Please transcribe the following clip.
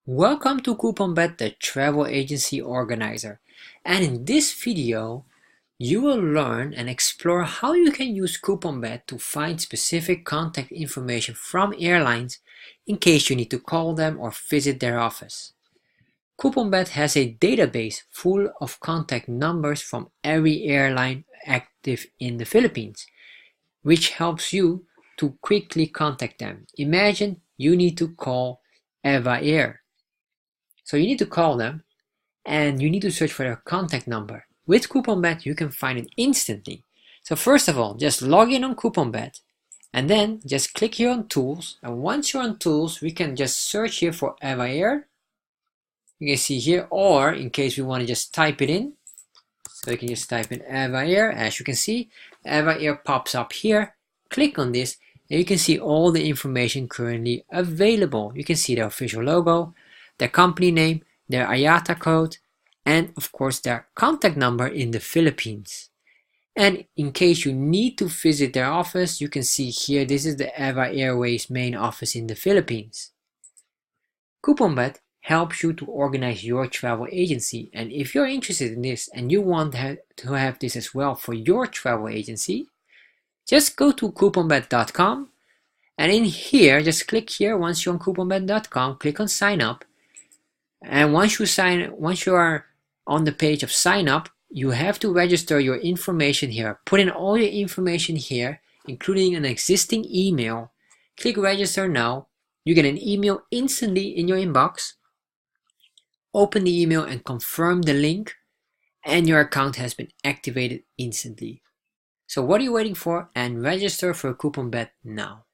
Welcome to CouponBet, the travel agency organizer. And in this video, you will learn and explore how you can use CouponBet to find specific contact information from airlines in case you need to call them or visit their office. CouponBet has a database full of contact numbers from every airline active in the Philippines, which helps you to quickly contact them. Imagine you need to call EVA Air. So you need to call them and you need to search for their contact number. With CouponBet, you can find it instantly. So first of all, just log in on CouponBet and then just click here on Tools. And once you're on Tools, we can just search here for EVA Air. You can see here, or in case we want to just type it in. So you can just type in EVA Air. As you can see, EVA Air pops up here. Click on this and you can see all the information currently available. You can see their official logo, their company name, their IATA code, and of course their contact number in the Philippines. And in case you need to visit their office, you can see here this is the EVA Airways main office in the Philippines. CouponBet helps you to organize your travel agency, and if you're interested in this and you want to have this as well for your travel agency, just go to couponbet.com and in here just click here. Once you're on couponbet.com, click on sign up. And once you are on the page of sign up, you have to register your information here. Put in all your information here, including an existing email. Click register now. You get an email instantly in your inbox. Open the email and confirm the link, and your account has been activated instantly. So what are you waiting for? And register for CouponBet now.